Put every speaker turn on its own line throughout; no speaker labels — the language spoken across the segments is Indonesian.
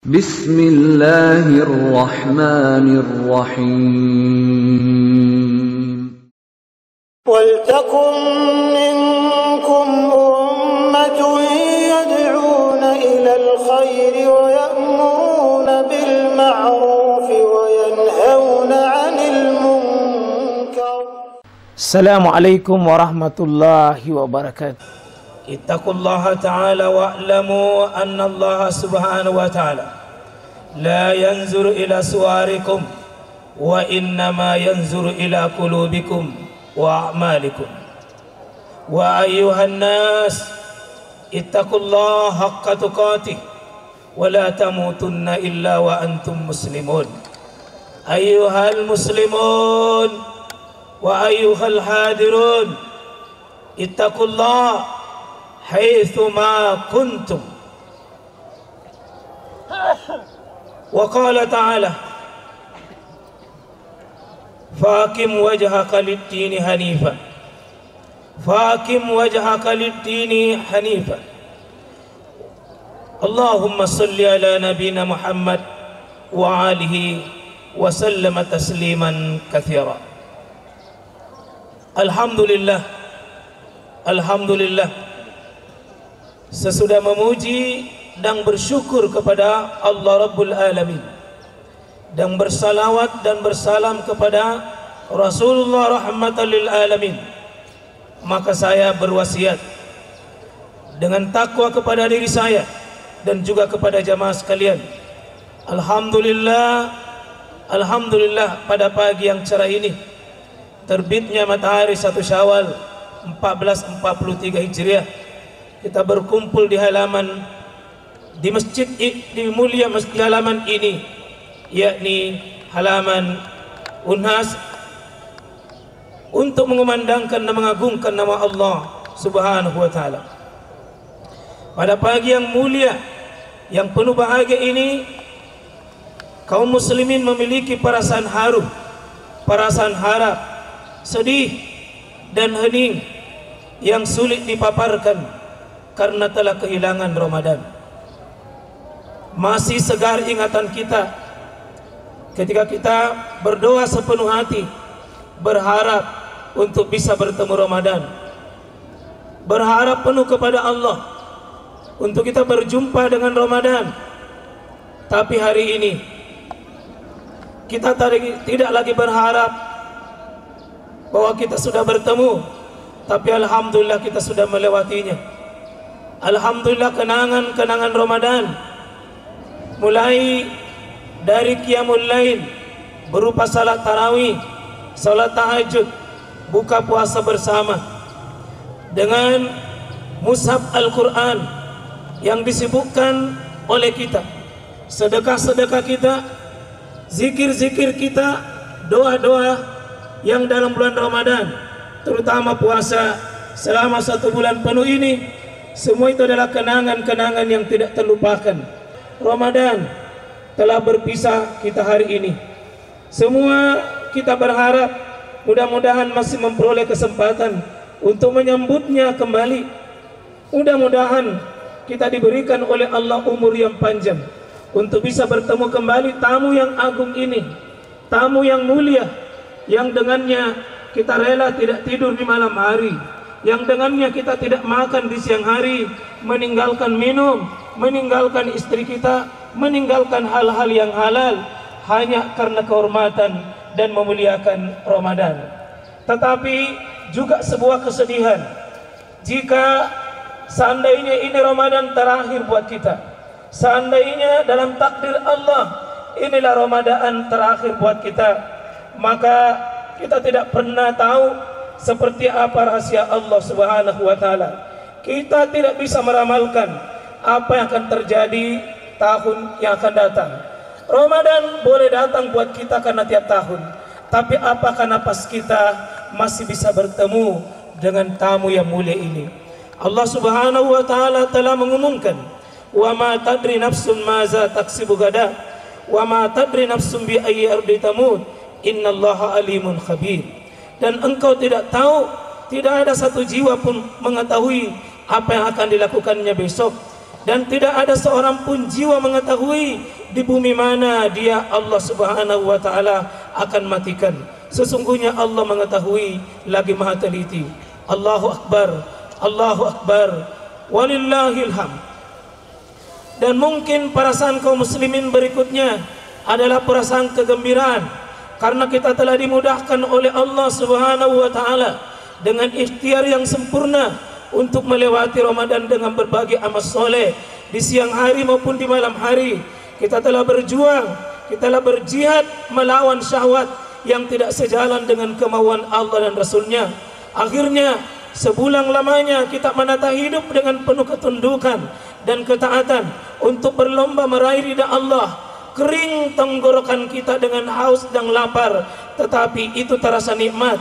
Bismillahirrahmanirrahim.
وَلْتَكُنْ مِنْكُمْ أُمَّةٌ يَدْعُونَ إِلَى الْخَيْرِ وَيَأْمُرُونَ بِالْمَعْرُوفِ وَيَنْهَوْنَ عَنِ الْمُنْكَرِ.
Assalamualaikum warahmatullahi wabarakatuh. Ittaqullaha ta'ala wa'lamu anna Allah subhanahu wa ta'ala la yanzuru ila suwarikum wa innama yanzuru ila qulubikum wa a'malikum. Wa ayyuhan nas ittaqullaha haqqa tuqatih wa la tamutunna illa wa antum muslimun. Ayyuhal muslimun wa ayyuhal hadirun ittaqullaha haitsu ma kuntum. Wa qala ta'ala faqim wajhaka lid-dini hanifa faqim wajhaka lid-dini hanifa. Allahumma salli ala nabiyyina Muhammad wa alihi wa sallama tasliman katsira. Alhamdulillah, alhamdulillah, sesudah memuji dan bersyukur kepada Allah Rabbul Alamin dan bersalawat dan bersalam kepada Rasulullah rahmatan lil alamin, maka saya berwasiat dengan takwa kepada diri saya dan juga kepada jamaah sekalian. Alhamdulillah, alhamdulillah, pada pagi yang cerah ini, terbitnya matahari 1 Syawal 1443 Hijriah, kita berkumpul di halaman di masjid, di mulia masjid halaman ini, yakni halaman Unhas, untuk mengumandangkan dan mengagungkan nama Allah Subhanahu wa ta'ala. Pada pagi yang mulia, yang penuh bahagia ini, kaum muslimin memiliki perasaan haru, perasaan harap, sedih dan hening yang sulit dipaparkan karena telah kehilangan Ramadan. Masih segar ingatan kita ketika kita berdoa sepenuh hati, berharap untuk bisa bertemu Ramadan, berharap penuh kepada Allah untuk kita berjumpa dengan Ramadan. Tapi hari ini kita tidak lagi berharap bahwa kita sudah bertemu, tapi alhamdulillah kita sudah melewatinya. Alhamdulillah, kenangan-kenangan Ramadan, mulai dari qiyamul lail berupa salat tarawih, salat tahajud, buka puasa bersama, dengan mushaf Al-Quran yang disibukkan oleh kita, sedekah-sedekah kita, zikir-zikir kita, doa-doa yang dalam bulan Ramadan, terutama puasa selama 1 bulan penuh ini, semua itu adalah kenangan-kenangan yang tidak terlupakan. Ramadan telah berpisah kita hari ini. Semua kita berharap mudah-mudahan masih memperoleh kesempatan untuk menyambutnya kembali. Mudah-mudahan kita diberikan oleh Allah umur yang panjang untuk bisa bertemu kembali tamu yang agung ini, tamu yang mulia, yang dengannya kita rela tidak tidur di malam hari, yang dengannya kita tidak makan di siang hari, meninggalkan minum, meninggalkan istri kita, meninggalkan hal-hal yang halal hanya karena kehormatan dan memuliakan Ramadan. Tetapi juga sebuah kesedihan jika seandainya ini Ramadan terakhir buat kita, seandainya dalam takdir Allah inilah Ramadan terakhir buat kita, maka kita tidak pernah tahu seperti apa rahasia Allah Subhanahu wa ta'ala. Kita tidak bisa meramalkan apa yang akan terjadi tahun yang akan datang. Ramadan boleh datang buat kita karena tiap tahun, tapi apakah napas kita masih bisa bertemu dengan tamu yang mulia ini? Allah Subhanahu wa ta'ala telah mengumumkan, wa ma tadri nafsun maza taksibu gada wa ma tadri nafsun bi ayyi ardi tamut innallaha alimun khabir. Dan engkau tidak tahu, tidak ada satu jiwa pun mengetahui apa yang akan dilakukannya besok. dan tidak ada seorang pun jiwa mengetahui di bumi mana dia Allah Subhanahu wa taala akan matikan. Sesungguhnya Allah mengetahui lagi Maha teliti. Allahu Akbar, Allahu Akbar, walillahil hamd. Dan mungkin perasaan kaum muslimin berikutnya adalah perasaan kegembiraan karena kita telah dimudahkan oleh Allah Subhanahu wa taala dengan ikhtiar yang sempurna untuk melewati Ramadan dengan berbagai amal soleh di siang hari maupun di malam hari. Kita telah berjuang, kita telah berjihad melawan syahwat yang tidak sejalan dengan kemauan Allah dan Rasulnya. Akhirnya sebulan lamanya kita menata hidup dengan penuh ketundukan dan ketaatan untuk berlomba meraih ridha Allah. Kering tenggorokan kita dengan haus dan lapar, tetapi itu terasa nikmat.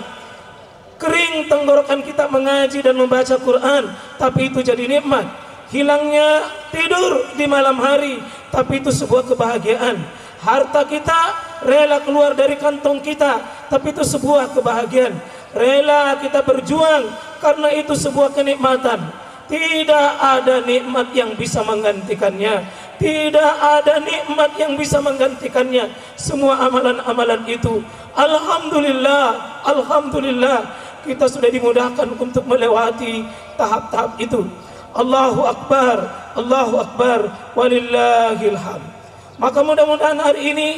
Kering tenggorokan kita mengaji dan membaca Quran, tapi itu jadi nikmat. Hilangnya tidur di malam hari, tapi itu sebuah kebahagiaan. Harta kita rela keluar dari kantong kita, tapi itu sebuah kebahagiaan. Rela kita berjuang karena itu sebuah kenikmatan. Tidak ada nikmat yang bisa menggantikannya. Tidak ada nikmat yang bisa menggantikannya. Semua amalan-amalan itu, alhamdulillah, alhamdulillah, kita sudah dimudahkan untuk melewati tahap-tahap itu. Allahu Akbar, Allahu Akbar, walillahil hamd. Maka mudah-mudahan hari ini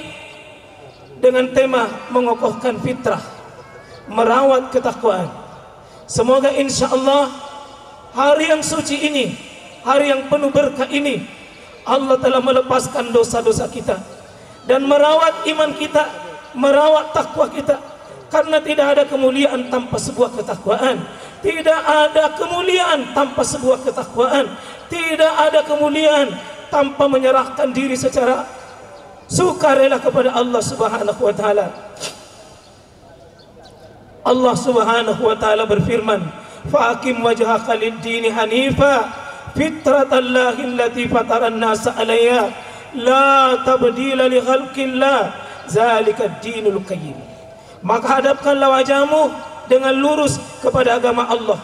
dengan tema mengokohkan fitrah, merawat ketakwaan, semoga insya Allah hari yang suci ini, hari yang penuh berkah ini, Allah telah melepaskan dosa-dosa kita dan merawat iman kita, merawat takwa kita. Karena tidak ada kemuliaan tanpa sebuah ketakwaan. Tidak ada kemuliaan tanpa sebuah ketakwaan. Tidak ada kemuliaan tanpa menyerahkan diri secara sukarela kepada Allah Subhanahu wa taala. Allah Subhanahu wa taala berfirman, "Faqim wajhaka lid-dini hanifa fitratallahi allati fataran nasa 'alaiha la tabdila li khalqillah zalika ad-dinul qayyim." Maka hadapkanlah wajahmu dengan lurus kepada agama Allah.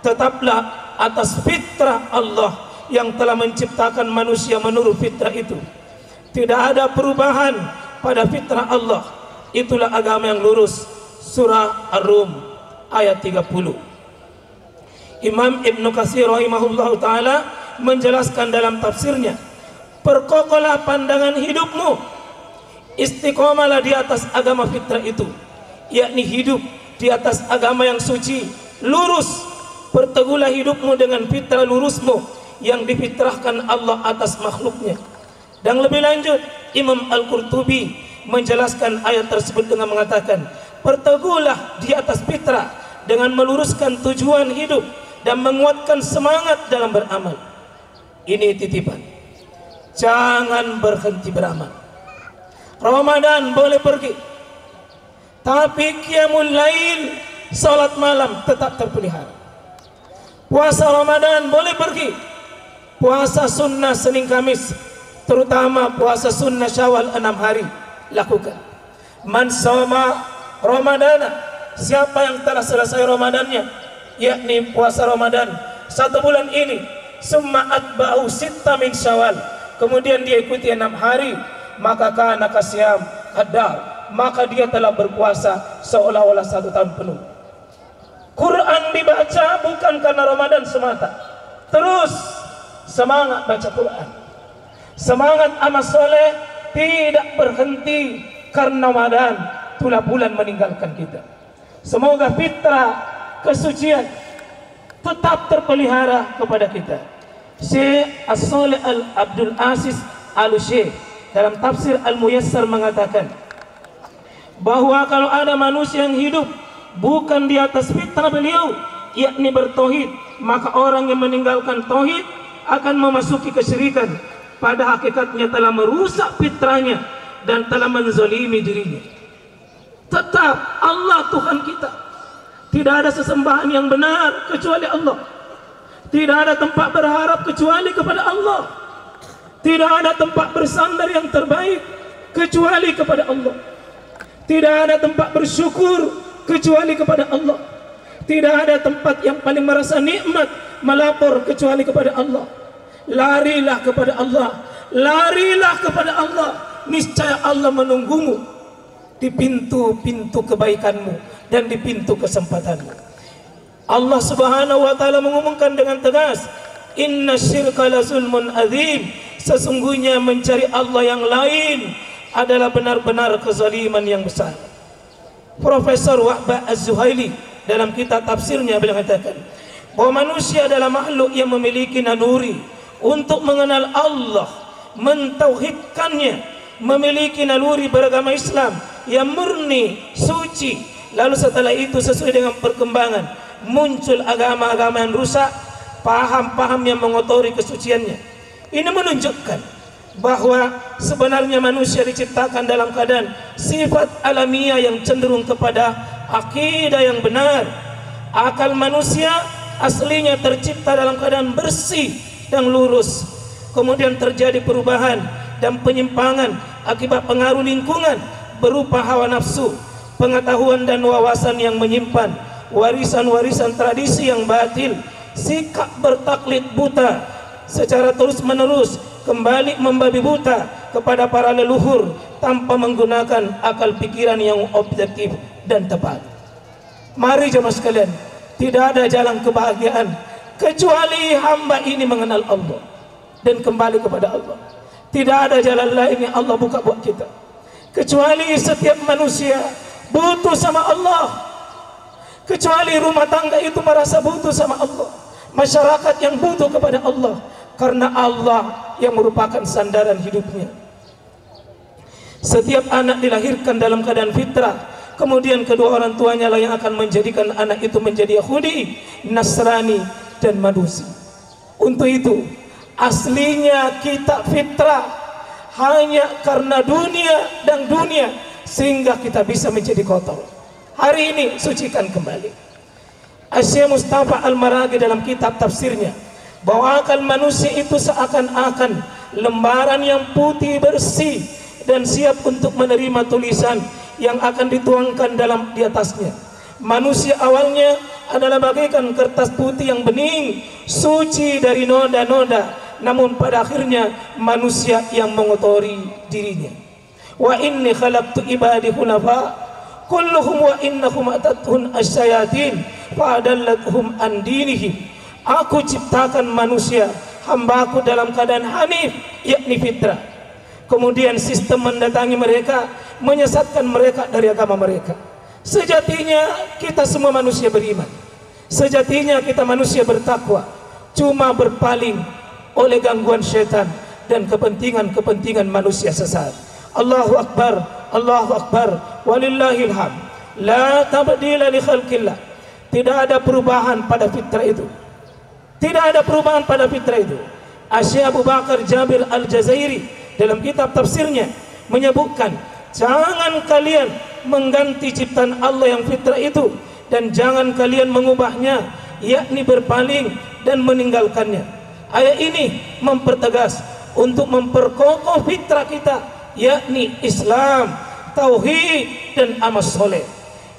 Tetaplah atas fitrah Allah yang telah menciptakan manusia menurut fitrah itu. Tidak ada perubahan pada fitrah Allah. Itulah agama yang lurus. Surah Ar-Rum ayat 30. Imam Ibn Katsir rahimahullah ta'ala menjelaskan dalam tafsirnya, perkokohlah pandangan hidupmu, istiqomalah di atas agama fitrah itu, yakni hidup di atas agama yang suci, lurus. Perteguhlah hidupmu dengan fitrah lurusmu yang difitrahkan Allah atas makhluknya. Dan lebih lanjut, Imam Al-Qurtubi menjelaskan ayat tersebut dengan mengatakan, perteguhlah di atas fitrah dengan meluruskan tujuan hidup dan menguatkan semangat dalam beramal. Ini titipan, jangan berhenti beramal. Ramadan boleh pergi, tapi qiyamul lail, salat malam tetap terpelihara. Puasa Ramadan boleh pergi, puasa sunnah Senin Kamis, terutama puasa sunnah Syawal 6 hari lakukan. Man shoma Ramadana, siapa yang telah selesai Ramadannya, yakni puasa Ramadan 1 bulan ini, summa atba'u sitta min Syawal, kemudian dia ikuti 6 hari, maka kana kasyam hadar, maka dia telah berpuasa seolah-olah 1 tahun penuh. Quran dibaca bukan karena Ramadan semata, terus semangat baca Quran, semangat amal soleh tidak berhenti karena Ramadan, itulah bulan meninggalkan kita. Semoga fitrah kesucian tetap terpelihara kepada kita. Syekh As-Salih Abdul Aziz Al-Syekh dalam tafsir Al-Muyassar mengatakan bahwa kalau ada manusia yang hidup bukan di atas fitrah beliau, yakni bertauhid, maka orang yang meninggalkan tauhid akan memasuki kesyirikan. Pada hakikatnya telah merusak fitrahnya dan telah menzalimi dirinya. Tetap Allah Tuhan kita. Tidak ada sesembahan yang benar kecuali Allah. Tidak ada tempat berharap kecuali kepada Allah. Tidak ada tempat bersandar yang terbaik kecuali kepada Allah. Tidak ada tempat bersyukur kecuali kepada Allah. Tidak ada tempat yang paling merasa nikmat melapor kecuali kepada Allah. larilah kepada Allah, larilah kepada Allah, niscaya Allah menunggumu di pintu-pintu kebaikanmu dan di pintu kesempatanmu. Allah Subhanahu wa taala mengumumkan dengan tegas, inna syirka la zulmun adzim, sesungguhnya mencari Allah yang lain adalah benar-benar kezaliman yang besar. Profesor Wahbah Az-Zuhaili dalam kitab tafsirnya beliau mengatakan bahwa manusia adalah makhluk yang memiliki naluri untuk mengenal Allah, mentauhidkannya, memiliki naluri beragama Islam yang murni, suci. Lalu setelah itu sesuai dengan perkembangan muncul agama-agama yang rusak, paham-paham yang mengotori kesuciannya. Ini menunjukkan bahwa sebenarnya manusia diciptakan dalam keadaan sifat alamiah yang cenderung kepada akidah yang benar. Akal manusia aslinya tercipta dalam keadaan bersih dan lurus. Kemudian terjadi perubahan dan penyimpangan akibat pengaruh lingkungan berupa hawa nafsu, pengetahuan dan wawasan yang menyimpan, warisan-warisan tradisi yang batil, sikap bertaklid buta secara terus-menerus, kembali membabi buta kepada para leluhur tanpa menggunakan akal pikiran yang objektif dan tepat. Mari jemaah sekalian, tidak ada jalan kebahagiaan kecuali hamba ini mengenal Allah dan kembali kepada Allah. Tidak ada jalan lain yang Allah buka buat kita, kecuali setiap manusia butuh sama Allah, kecuali rumah tangga itu merasa butuh sama Allah, masyarakat yang butuh kepada Allah, karena Allah yang merupakan sandaran hidupnya. Setiap anak dilahirkan dalam keadaan fitrah, kemudian kedua orang tuanya lah yang akan menjadikan anak itu menjadi Yahudi, Nasrani, dan Majusi. Untuk itu aslinya kita fitrah hanya karena dunia dan dunia sehingga kita bisa menjadi kotor. Hari ini sucikan kembali. Syekh Mustafa Al-Maraghi dalam kitab tafsirnya bahwa akal manusia itu seakan-akan lembaran yang putih bersih dan siap untuk menerima tulisan yang akan dituangkan di atasnya. Manusia awalnya adalah bagaikan kertas putih yang bening, suci dari noda-noda, namun pada akhirnya manusia yang mengotori dirinya. Wa inni khalaqtu ibadi hunafa kulluhum wa innahum atathun asyayatin fa adallatuhum an dinihim. Aku ciptakan manusia, hambaku dalam keadaan hanif, yakni fitrah. Kemudian sistem mendatangi mereka, menyesatkan mereka dari agama mereka. Sejatinya kita semua manusia beriman, sejatinya kita manusia bertakwa, cuma berpaling oleh gangguan syaitan dan kepentingan-kepentingan manusia sesat. Allahu Akbar, Allahu Akbar, walillahil hamd. La tabdila li khalqillah. Tidak ada perubahan pada fitrah itu. Tidak ada perubahan pada fitrah itu. Syekh Abu Bakar Jabir Al-Jazairi dalam kitab tafsirnya menyebutkan, jangan kalian mengganti ciptaan Allah yang fitrah itu, dan jangan kalian mengubahnya, yakni berpaling dan meninggalkannya. Ayat ini mempertegas untuk memperkokoh fitrah kita, yakni Islam, tauhid, dan amal soleh.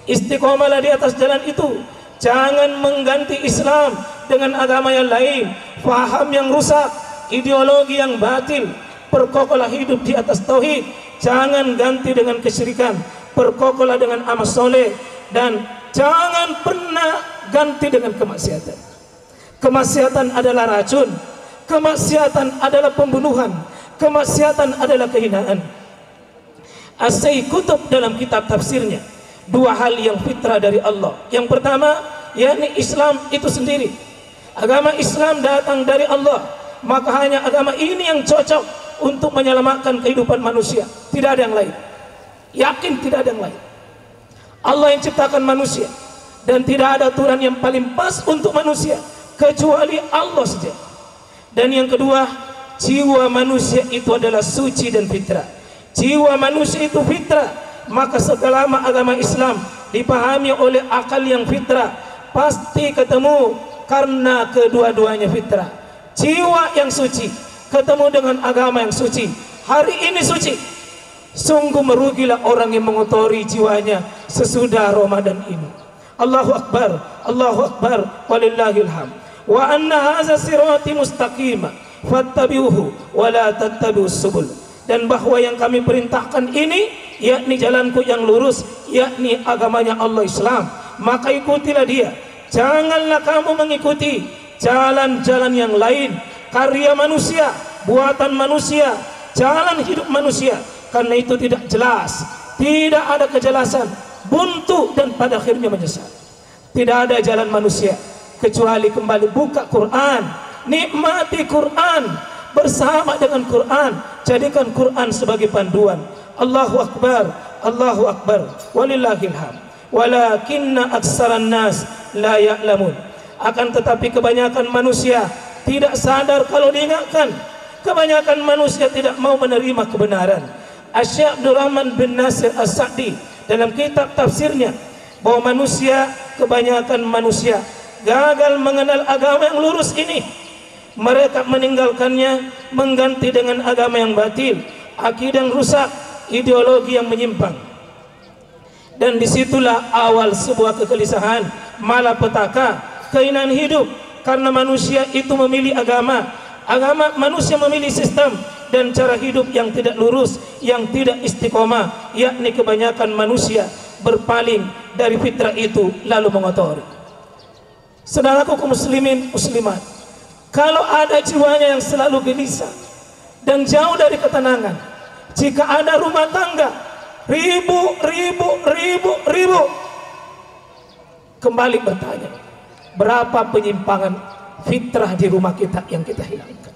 Istiqomalah di atas jalan itu. Jangan mengganti Islam dengan agama yang lain, faham yang rusak, ideologi yang batil. Perkokohlah hidup di atas tauhid, jangan ganti dengan kesyirikan. Perkokohlah dengan amal soleh, dan jangan pernah ganti dengan kemaksiatan. Kemaksiatan adalah racun, kemaksiatan adalah pembunuhan, kemaksiatan adalah kehinaan. Syekh Qutb dalam kitab tafsirnya, dua hal yang fitrah dari Allah. Yang pertama, yakni Islam itu sendiri. Agama Islam datang dari Allah, maka hanya agama ini yang cocok untuk menyelamatkan kehidupan manusia. Tidak ada yang lain. Yakin tidak ada yang lain. Allah yang ciptakan manusia, dan tidak ada aturan yang paling pas untuk manusia kecuali Allah saja. Dan yang kedua, jiwa manusia itu adalah suci dan fitrah. Jiwa manusia itu fitrah, maka selama agama Islam dipahami oleh akal yang fitrah, pasti ketemu karena kedua-duanya fitrah. Jiwa yang suci ketemu dengan agama yang suci, hari ini suci. Sungguh merugilah orang yang mengotori jiwanya sesudah Ramadan ini. Allahu Akbar, Allahu Akbar, walillahil hamd. Wa anna hadza sirati mustaqima fattabi'uhu wa la tattabi'us subul. Dan bahwa yang kami perintahkan ini yakni jalanku yang lurus, yakni agamanya Allah Islam, maka ikutilah dia. Janganlah kamu mengikuti jalan-jalan yang lain, karya manusia, buatan manusia, jalan hidup manusia, karena itu tidak jelas, tidak ada kejelasan, buntu dan pada akhirnya menyesal. Tidak ada jalan manusia kecuali kembali buka Quran, nikmati Quran, bersama dengan Quran, jadikan Quran sebagai panduan. Allahu Akbar, Allahu Akbar, walillahil hamd. Walakinna aksaran nas la ya'lamun. Akan tetapi kebanyakan manusia tidak sadar kalau diingatkan. Kebanyakan manusia tidak mau menerima kebenaran. Asy-Syaikh Abdurrahman bin Nasir As-Sa'di dalam kitab tafsirnya bahwa kebanyakan manusia gagal mengenal agama yang lurus ini. Mereka meninggalkannya, mengganti dengan agama yang batil, akidah yang rusak, ideologi yang menyimpang. Dan disitulah awal sebuah kegelisahan, malapetaka, keinginan hidup. Karena manusia itu memilih agama, manusia memilih sistem dan cara hidup yang tidak lurus, yang tidak istiqomah, yakni kebanyakan manusia berpaling dari fitrah itu lalu mengotori. Saudaraku kaum muslimin muslimat, kalau ada jiwanya yang selalu gelisah dan jauh dari ketenangan, jika ada rumah tangga ribu kembali bertanya, berapa penyimpangan fitrah di rumah kita yang kita hilangkan?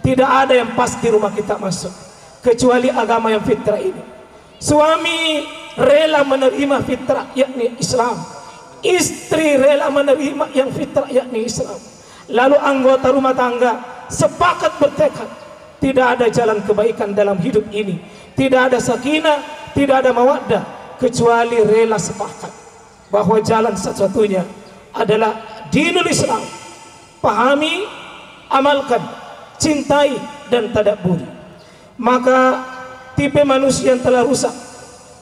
Tidak ada yang pas di rumah kita masuk kecuali agama yang fitrah ini. Suami rela menerima fitrah yakni Islam, istri rela menerima yang fitrah yakni Islam. Lalu anggota rumah tangga sepakat bertekad, tidak ada jalan kebaikan dalam hidup ini, tidak ada sakinah, tidak ada mawaddah, kecuali rela sepakat bahwa jalan satu-satunya adalah dinul Islam. Pahami, amalkan, cintai dan tadabburi. Maka tipe manusia yang telah rusak,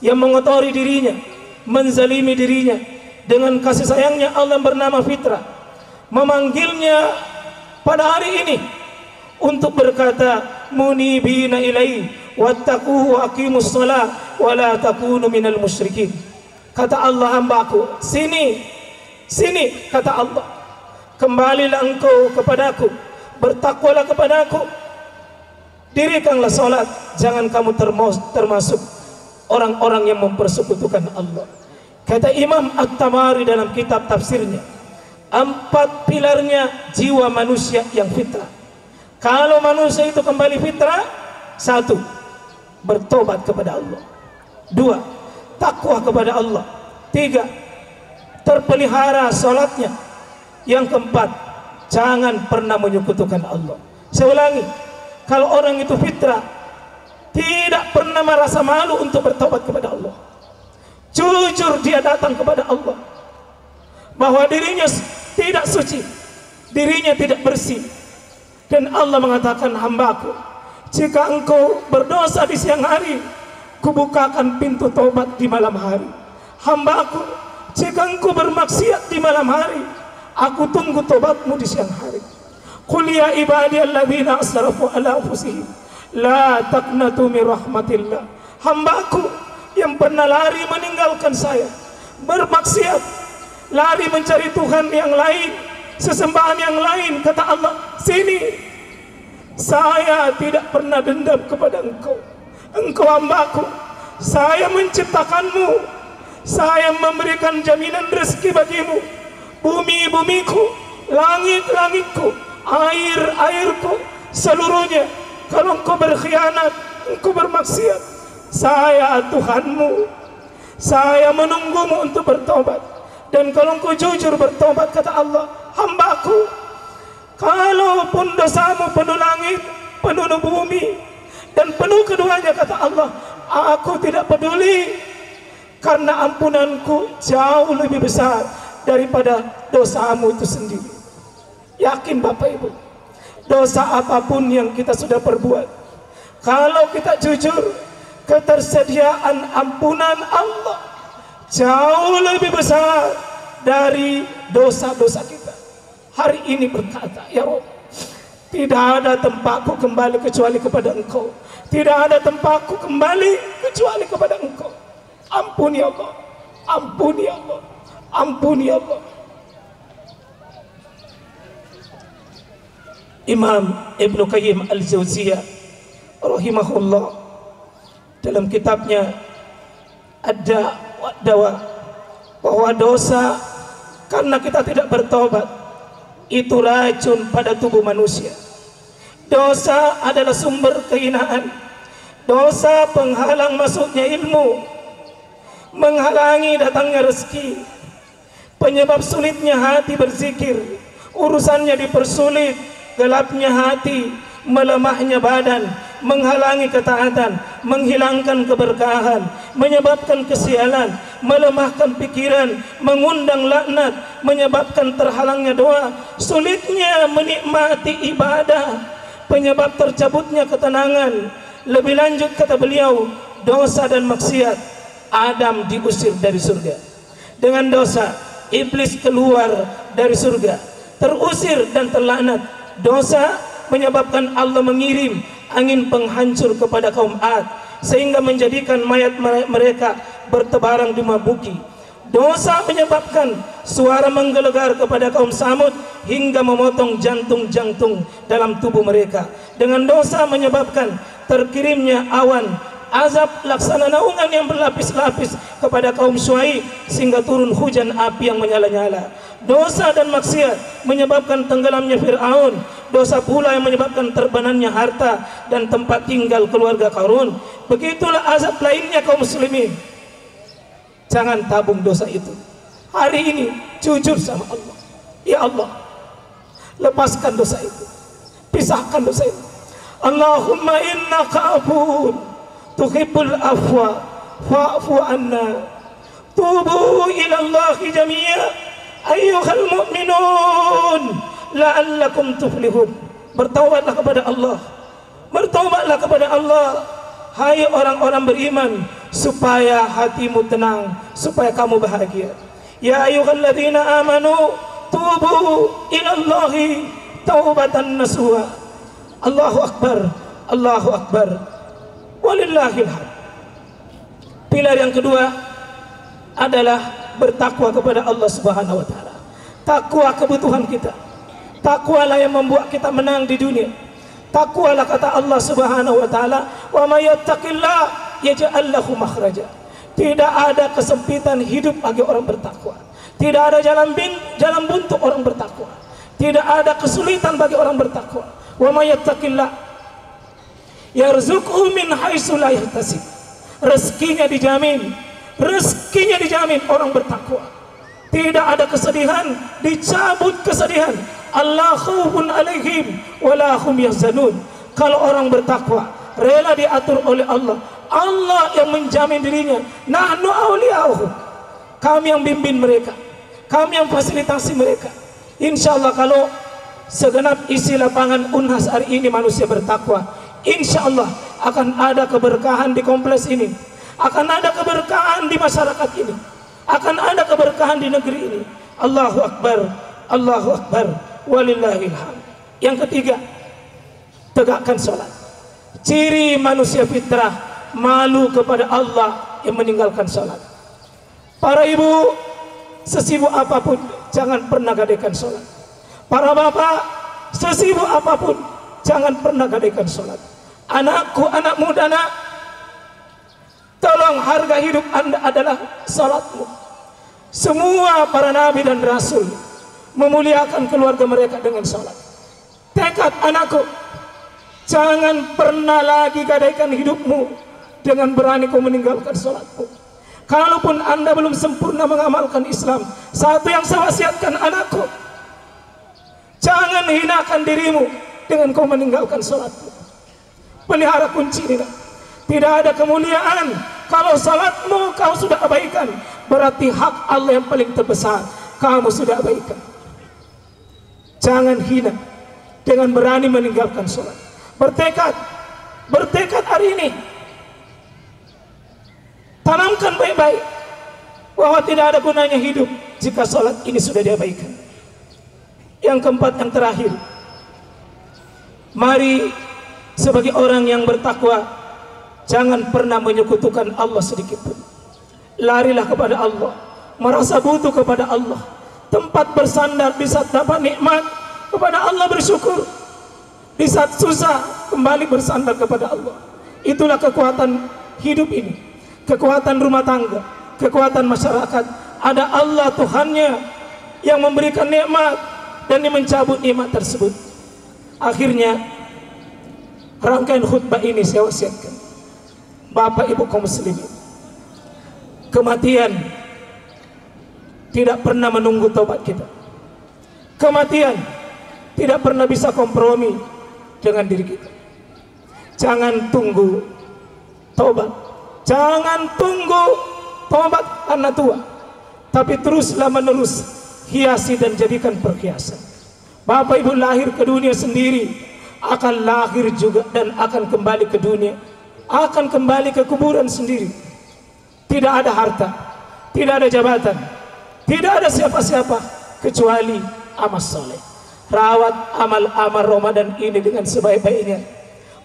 yang mengotori dirinya, menzalimi dirinya, dengan kasih sayangnya Allah bernama fitrah memanggilnya pada hari ini untuk berkata, munibina ilaihi wattaquhu wa aqimus shalah wa la takunu minal musyrikin. Kata Allah, hambaku, sini kata Allah, kembalilah engkau kepadaku, bertakwalah kepadaku, dirikanlah salat, jangan kamu termasuk orang-orang yang mempersekutukan Allah. Kata Imam At-Tabari dalam kitab tafsirnya, 4 pilarnya jiwa manusia yang fitrah. Kalau manusia itu kembali fitrah, 1, bertobat kepada Allah, 2, takwa kepada Allah, 3, terpelihara salatnya, yang keempat, jangan pernah menyekutukan Allah. Saya ulangi, kalau orang itu fitrah, tidak pernah merasa malu untuk bertobat kepada Allah, jujur dia datang kepada Allah bahwa dirinya tidak suci, dirinya tidak bersih. Dan Allah mengatakan, hambaku, jika engkau berdosa di siang hari, kubukakan pintu tobat di malam hari. Hambaku, jika engkau bermaksiat di malam hari, aku tunggu tobatmu di siang hari. Qul ya ibadiyalladzina asrafu ala anfusihim la taqnatu min rahmatillah. Hambaku yang pernah lari meninggalkan saya, bermaksiat, lari mencari Tuhan yang lain, sesembahan yang lain, kata Allah, sini, saya tidak pernah dendam kepada engkau. Engkau hambaku, saya menciptakanmu, saya memberikan jaminan rezeki bagimu, bumi-bumiku, langit-langitku, air-airku, seluruhnya. Kalau engkau berkhianat, engkau bermaksiat, saya Tuhanmu, saya menunggumu untuk bertobat. Dan kalau engkau jujur bertobat, kata Allah, hambaku, kalaupun dosamu penuh langit, penuh bumi, dan penuh keduanya, kata Allah, aku tidak peduli, karena ampunanku jauh lebih besar daripada dosamu itu sendiri. Yakin Bapak Ibu, dosa apapun yang kita sudah perbuat, kalau kita jujur, ketersediaan ampunan Allah jauh lebih besar dari dosa-dosa kita. Hari ini berkata, ya Rabb, Tidak ada tempatku kembali kecuali kepada Engkau. Tidak ada tempatku kembali kecuali kepada Engkau. Ampuni ya Allah, ampuni ya Allah, ampuni ya Allah. Imam Ibnu Qayyim Al-Jauziyah rahimahullah dalam kitabnya Ad-Dawa bahwa dosa karena kita tidak bertobat itu racun pada tubuh manusia. Dosa adalah sumber kehinaan. Dosa penghalang masuknya ilmu, menghalangi datangnya rezeki, penyebab sulitnya hati berzikir, urusannya dipersulit, gelapnya hati, melemahnya badan, menghalangi ketaatan, menghilangkan keberkahan, menyebabkan kesialan, melemahkan pikiran, mengundang laknat, menyebabkan terhalangnya doa, sulitnya menikmati ibadah, penyebab tercabutnya ketenangan. Lebih lanjut kata beliau, dosa dan maksiat, Adam diusir dari surga. Dengan dosa, iblis keluar dari surga, terusir dan terlaknat. Dosa menyebabkan Allah mengirim angin penghancur kepada kaum Ad sehingga menjadikan mayat mereka bertebaran di mabuki. Dosa menyebabkan suara menggelegar kepada kaum Samud hingga memotong jantung-jantung dalam tubuh mereka. Dengan dosa menyebabkan terkirimnya awan azab laksana naungan yang berlapis-lapis kepada kaum Syuaib sehingga turun hujan api yang menyala-nyala. Dosa dan maksiat menyebabkan tenggelamnya Fir'aun. Dosa pula yang menyebabkan terbenamnya harta dan tempat tinggal keluarga Qarun. Begitulah azab lainnya kaum muslimin. Jangan tabung dosa itu. Hari ini jujur sama Allah. Ya Allah, lepaskan dosa itu, pisahkan dosa itu. Allahumma innaka afuwun tuhibbul afwa fa'fu anna. Tubu ila Allah jami'a ayyuhal mu'minun la'allakum tuflihun. Bertaubatlah kepada Allah, bertaubatlah kepada Allah, hai orang-orang beriman, supaya hatimu tenang, supaya kamu bahagia. Ya ayyuhalladzina amanu tubu ila Allahi taubatan nasuha. Allahu akbar, Allahu akbar, walillahil hamd. Pilar yang kedua adalah bertakwa kepada Allah Subhanahu wa taala. Takwa kebutuhan kita. Takwalah yang membuat kita menang di dunia. Takwalah kata Allah Subhanahu wa taala, "Wa may yattaqillah yaj'al lahu makhraja." Tidak ada kesempitan hidup bagi orang bertakwa. Tidak ada jalan buntu orang bertakwa. Tidak ada kesulitan bagi orang bertakwa. Wa may yattaqillah yarzuqhu min haitsu la yahtasib. Rezekinya dijamin. Rezekinya dijamin orang bertakwa. Tidak ada kesedihan, dicabut kesedihan. Allah khaufun alaihim wala hum yahzanun. Kalau orang bertakwa rela diatur oleh Allah, Allah yang menjamin dirinya. Nahnu awliya'uhum. Kami yang bimbing mereka, kami yang fasilitasi mereka. Insya Allah kalau segenap isi lapangan Unhas hari ini manusia bertakwa, insya Allah akan ada keberkahan di kompleks ini, akan ada keberkahan di masyarakat ini, akan ada keberkahan di negeri ini. Allahu Akbar, Allahu Akbar, walillahil hamd. Yang ketiga, tegakkan sholat. Ciri manusia fitrah malu kepada Allah yang meninggalkan sholat. Para ibu, sesibuk apapun jangan pernah gadaikan sholat. Para bapak, sesibuk apapun jangan pernah gadaikan sholat. Anakku, anak muda, nak, tolong harga hidup anda adalah sholatmu. Semua para nabi dan rasul memuliakan keluarga mereka dengan sholat. Tekad anakku, jangan pernah lagi gadaikan hidupmu dengan berani kau meninggalkan sholatmu. Kalaupun anda belum sempurna mengamalkan Islam, satu yang saya wasiatkan anakku, jangan hinakan dirimu dengan kau meninggalkan sholatmu. Pelihara kunci ini. Tidak ada kemuliaan kalau sholatmu kau sudah abaikan. Berarti hak Allah yang paling terbesar kamu sudah abaikan. Jangan hina dengan berani meninggalkan sholat. Bertekad hari ini. Tanamkan baik-baik bahwa tidak ada gunanya hidup jika sholat ini sudah diabaikan. Yang keempat, yang terakhir, Mari sebagai orang yang bertakwa, jangan pernah menyekutukan Allah sedikit pun. Larilah kepada Allah, merasa butuh kepada Allah, tempat bersandar di saat dapat nikmat, kepada Allah bersyukur. Di saat susah, kembali bersandar kepada Allah. Itulah kekuatan hidup ini, kekuatan rumah tangga, kekuatan masyarakat. Ada Allah Tuhannya yang memberikan nikmat dan yang mencabut nikmat tersebut. Akhirnya rangkaian khutbah ini saya wasiatkan, Bapak Ibu kaum muslimin, kematian tidak pernah menunggu taubat kita. Kematian tidak pernah bisa kompromi dengan diri kita. Jangan tunggu taubat, jangan tunggu taubat karena tua, tapi teruslah menerus hiasi dan jadikan perhiasan. Bapak Ibu lahir ke dunia sendiri, akan lahir juga dan akan kembali ke dunia, akan kembali ke kuburan sendiri. Tidak ada harta, tidak ada jabatan, tidak ada siapa-siapa kecuali amal soleh. Rawat amal-amal Ramadan ini dengan sebaik-baiknya,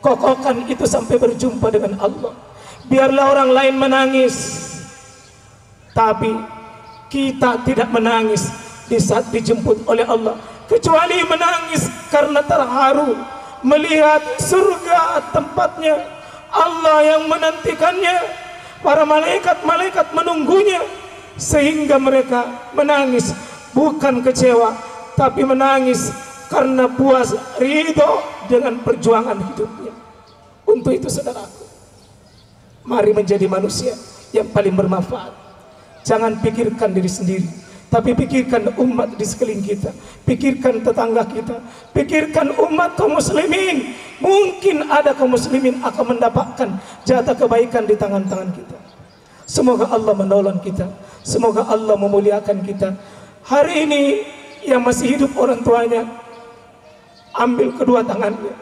kokohkan itu sampai berjumpa dengan Allah. Biarlah orang lain menangis, tapi kita tidak menangis di saat dijemput oleh Allah, kecuali menangis karena terharu melihat surga tempatnya, Allah yang menantikannya, para malaikat-malaikat menunggunya, sehingga mereka menangis bukan kecewa, tapi menangis karena puas ridho dengan perjuangan hidupnya. Untuk itu saudaraku, mari menjadi manusia yang paling bermanfaat. Jangan pikirkan diri sendiri, tapi pikirkan umat di sekeliling kita, pikirkan tetangga kita, pikirkan umat kaum muslimin. Mungkin ada kaum muslimin akan mendapatkan jatah kebaikan di tangan-tangan kita. Semoga Allah menolong kita, semoga Allah memuliakan kita. Hari ini yang masih hidup orang tuanya, ambil kedua tangannya,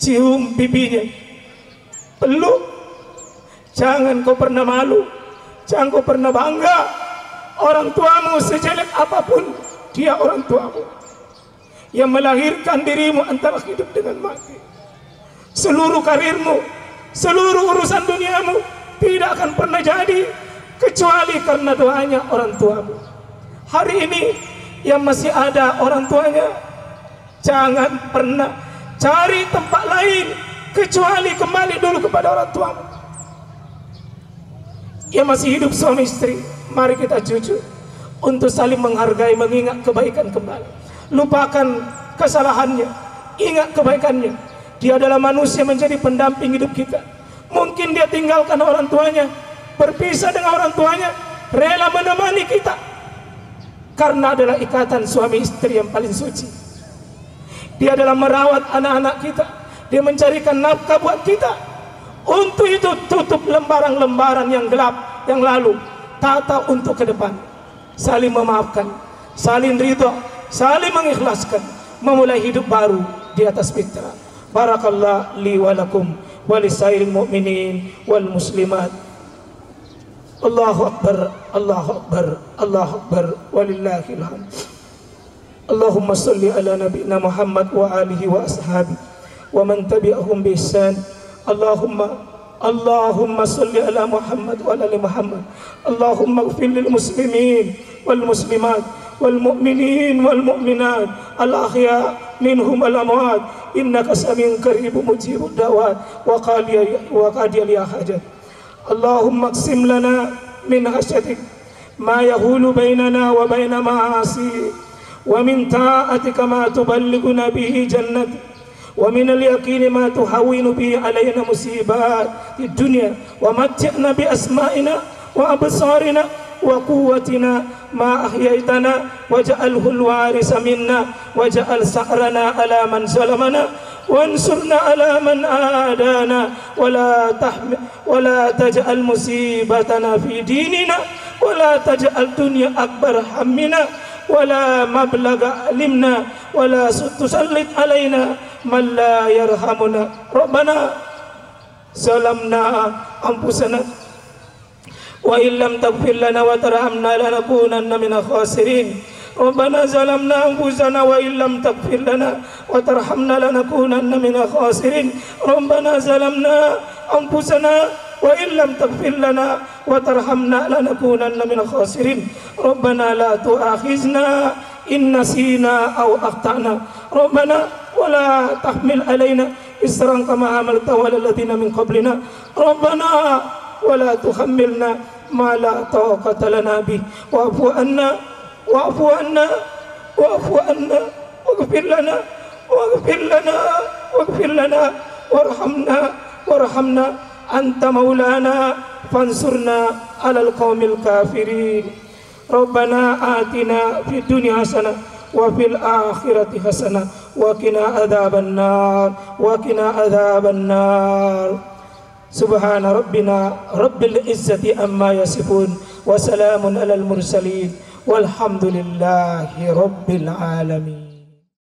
cium pipinya, peluk. Jangan kau pernah malu, jangan kau pernah bangga. Orang tuamu sejelek apapun, dia orang tuamu yang melahirkan dirimu antara hidup dengan mati. Seluruh karirmu, seluruh urusan duniamu tidak akan pernah jadi kecuali karena doanya orang tuamu. Hari ini yang masih ada orang tuanya, jangan pernah cari tempat lain kecuali kembali dulu kepada orang tuamu. Yang masih hidup suami istri, mari kita jujur untuk saling menghargai, mengingat kebaikan kembali. Lupakan kesalahannya, ingat kebaikannya. Dia adalah manusia menjadi pendamping hidup kita. Mungkin dia tinggalkan orang tuanya, berpisah dengan orang tuanya, rela menemani kita, karena adalah ikatan suami istri yang paling suci. Dia adalah merawat anak-anak kita, dia mencarikan nafkah buat kita. Untuk itu tutup lembaran-lembaran yang gelap yang lalu, tata untuk ke depan. Saling memaafkan, saling ridho, saling mengikhlaskan, memulai hidup baru di atas fitrah. Barakallah li wa lakum wa lisairil mu'minin wal muslimat. Allahu akbar, Allahu akbar, Allahu akbar, walillahil hamd. Allahumma salli ala nabiyina Muhammad wa alihi wa ashabi wa man tabi'ahum bi ihsan. Allahumma salli ala Muhammad wa ala ali Muhammad. Allahumma ighfir lil muslimin wal muslimat wal mu'minin wal mu'minat al ahya minhum al amwat innaka samiun qaribun mujibud da'wat wa qadiyal ya hajat. Allahumma aqsim lana min khashyatik ma yahulu bainana wa baina ma'asi wa min ta'atika ma tuballighuna bihi jannatik wa minal yaqini ma tuhawwinu bi alaina musibat di dunia wa mat'na bi asma'ina wa absarina wa quwwatina ma ahyaitana waj'alhu alwarisa minna waj'al sa'rana ala man zalamana wansurna ala man adana wa la taj'al musibatana fi dinina wa la taj'al dunya akbar hammina wala mablagha ilmina wala tusallit alaina man la yarhamuna. Rabbana zalamna anfusana wa illam taghfir lana wa tarhamna lanakunanna minal khasirin. ربنا ظلمنا أنفسنا وإن لم تغفر لنا وترحمنا لنكونن من الخاسرين ربنا ظلمنا أنفسنا وإن لم تغفر لنا وترحمنا لنكونن من الخاسرين ربنا لا تؤاخذنا إن نسينا أو أخطأنا ربنا ولا تحمل علينا إصرا كما حملته على الذين من قبلنا ربنا ولا تحملنا ما لا طاقة لنا به واعف عنا واغفر لنا وارحمنا أنت مولانا فانصرنا على القوم الكافرين ربنا آتنا في الدنيا حسنة وفي الآخرة حسنة وقنا عذاب النار سبحان ربنا رب العزة عما يصفون وسلام على المرسلين والحمد لله رب العالمين.